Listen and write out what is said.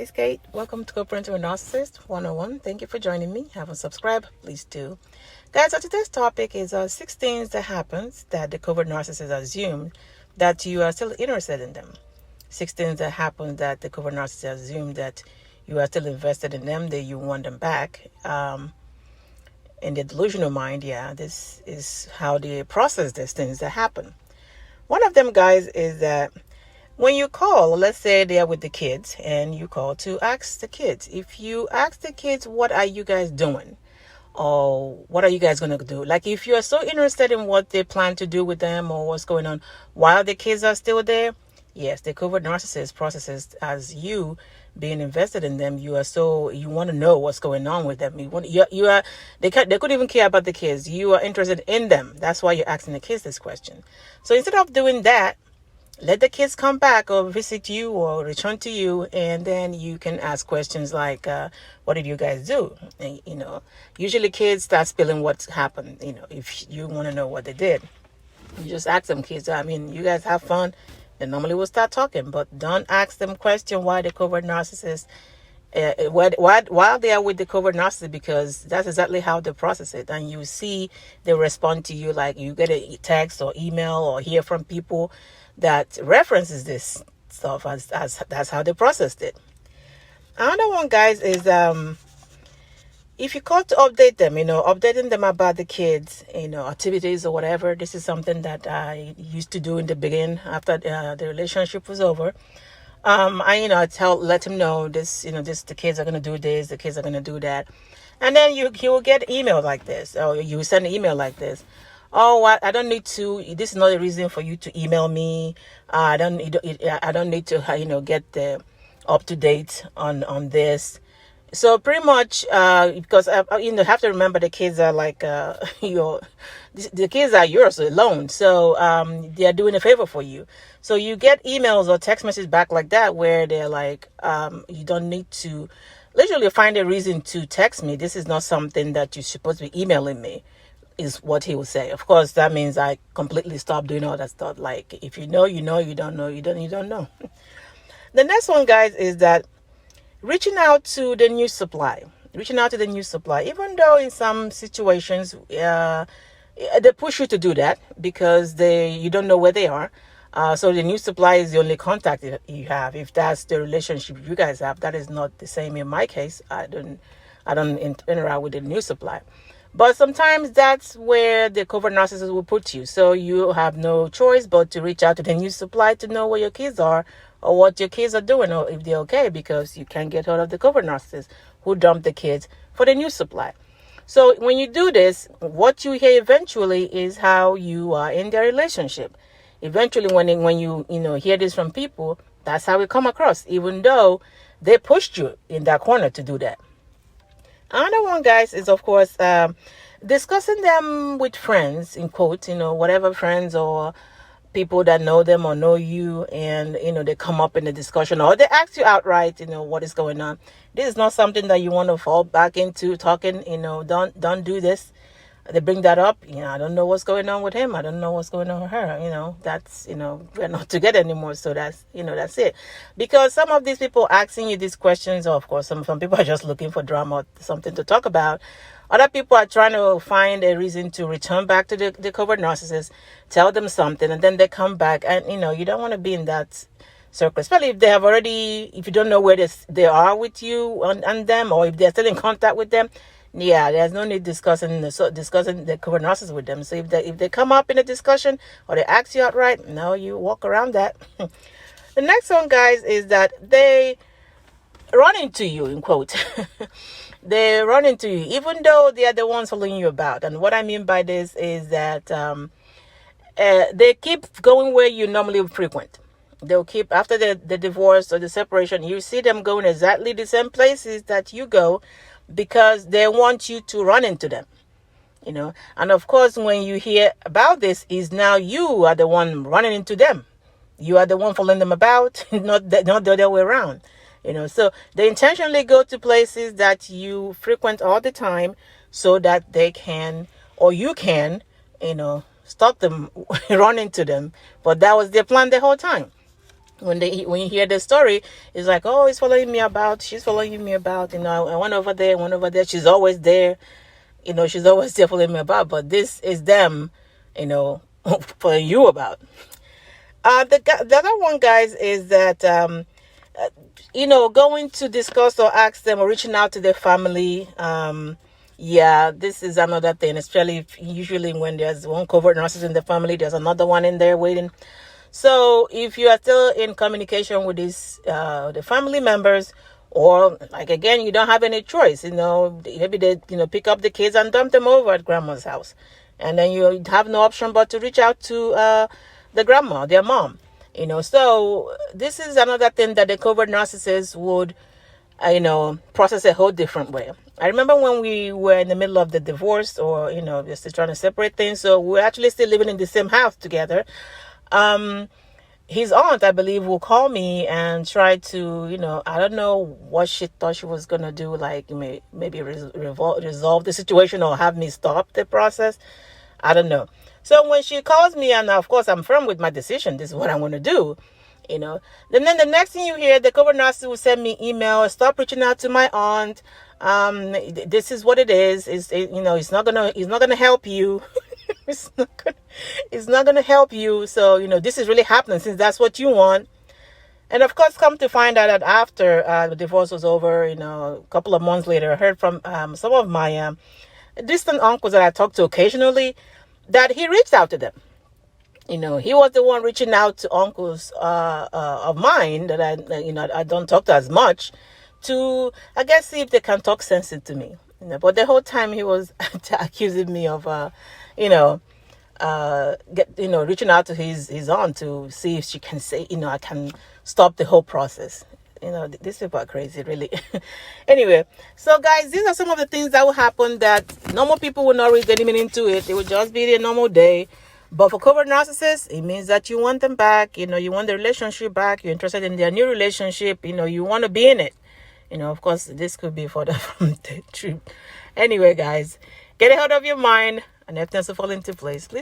is Kate. Welcome to Covert Narcissist 101. Thank you for joining me. Haven't subscribed? Please do. Guys, so today's topic is 6 things that happens that the covert narcissist assumed that you are still interested in them. 6 things that happen that the covert narcissist assumed that you are still invested in them, that you want them back. In the delusional mind, this is how they process these things that happen. One of them, guys, is that when you call, let's say they are with the kids and you call to ask the kids. If you ask the kids, what are you guys doing? Or what are you guys going to do? Like if you are so interested in what they plan to do with them or what's going on while the kids are still there, yes, the covert narcissist processes as you being invested in them. You want to know what's going on with them. They could even care about the kids. You are interested in them. That's why you're asking the kids this question. So instead of doing that, let the kids come back or visit you or return to you, and then you can ask questions like, what did you guys do? And, usually kids start spilling what happened. If you want to know what they did, you just ask them, kids, you guys have fun. They normally will start talking, but don't ask them question why the covert narcissist, while they are with the covert narcissist, because that's exactly how they process it. And you see they respond to you, like you get a text or email or hear from people that references this stuff as that's how they processed it. Another one, guys, is if you call to update them, updating them about the kids, activities or whatever. This is something that I used to do in the beginning after the relationship was over. I let them know this, the kids are going to do this, the kids are going to do that. And then you will get email like this, or you send an email like this. Oh, I don't need to. This is not a reason for you to email me. I don't need to, get the up to date on this. So pretty much, because have to remember the kids are like the kids are yours alone. So they are doing a favor for you. So you get emails or text messages back like that where they're like, you don't need to literally find a reason to text me. This is not something that you're supposed to be emailing me, is what he will say. Of course, that means I completely stop doing all that stuff. Like if you know, you don't know, you don't know. The next one, guys, is that reaching out to the new supply. Even though in some situations they push you to do that because you don't know where they are. So the new supply is the only contact that you have. If that's the relationship you guys have, that is not the same in my case. I don't interact with the new supply. But sometimes that's where the covert narcissist will put you. So you have no choice but to reach out to the new supply to know where your kids are or what your kids are doing or if they're okay, because you can't get hold of the covert narcissist who dumped the kids for the new supply. So when you do this, what you hear eventually is how you are in their relationship. Eventually, when you hear this from people, that's how it come across, even though they pushed you in that corner to do that. Another one, guys, is of course discussing them with friends, in quotes, whatever friends or people that know them or know you, and they come up in the discussion or they ask you outright, what is going on. This is not something that you want to fall back into talking. Don't do this. They bring that up. I don't know what's going on with him. I don't know what's going on with her. That's we're not together anymore. So that's that's it. Because some of these people asking you these questions, of course, some people are just looking for drama, something to talk about. Other people are trying to find a reason to return back to the covert narcissist, tell them something, and then they come back. And you don't want to be in that circle, especially if they have already. If you don't know where they are with you and them, or if they're still in contact with them. Yeah, there's no need discussing the covert narcissist with them. So if they come up in a discussion or they ask you outright, no, you walk around that. The next one, guys, is that they run into you, in quote. They run into you, even though they are the ones following you about. And what I mean by this is that they keep going where you normally frequent. They'll keep, after the divorce or the separation, you see them going exactly the same places that you go, because they want you to run into them, and of course when you hear about this, is now you are the one running into them. You are the one following them about, not the other way around. So they intentionally go to places that you frequent all the time so that they can, or you can, stop them, run into them. But that was their plan the whole time. when you hear the story, it's like, oh, he's following me about, she's following me about, I went over there, she's always there, she's always there following me about, but this is them, following you about. The other one, guys, is that going to discuss or ask them or reaching out to their family. This is another thing, especially usually when there's one covert narcissist in the family, there's another one in there waiting. So if you are still in communication with these the family members, or like, again, you don't have any choice, maybe they pick up the kids and dump them over at grandma's house, and then you have no option but to reach out to the grandma, their mom. So this is another thing that the covert narcissist would process a whole different way. I remember when we were in the middle of the divorce, or just trying to separate things, so we're actually still living in the same house together. His aunt, I believe, will call me and try to, I don't know what she thought she was going to do, like maybe resolve the situation or have me stop the process. I don't know. So when she calls me, and of course I'm firm with my decision, this is what I'm going to do, then the next thing you hear, the covert narcissist will send me email, stop reaching out to my aunt. This is what it is. It's not gonna help you. It's not gonna help you. So this is really happening, since that's what you want. And of course, come to find out that after the divorce was over, a couple of months later, I heard from some of my distant uncles that I talk to occasionally, that he reached out to them. He was the one reaching out to uncles of mine that I don't talk to as much, to, I guess, see if they can talk sense into me. But the whole time he was accusing me of, reaching out to his aunt to see if she can say, I can stop the whole process. These people are crazy, really. Anyway, so guys, these are some of the things that will happen that normal people will not read any meaning to it. It will just be their normal day. But for covert narcissists, it means that you want them back. You want the relationship back. You're interested in their new relationship. You want to be in it. Of course, this could be further from the truth. Anyway, guys, get a hold of your mind, and everything will fall into place. Please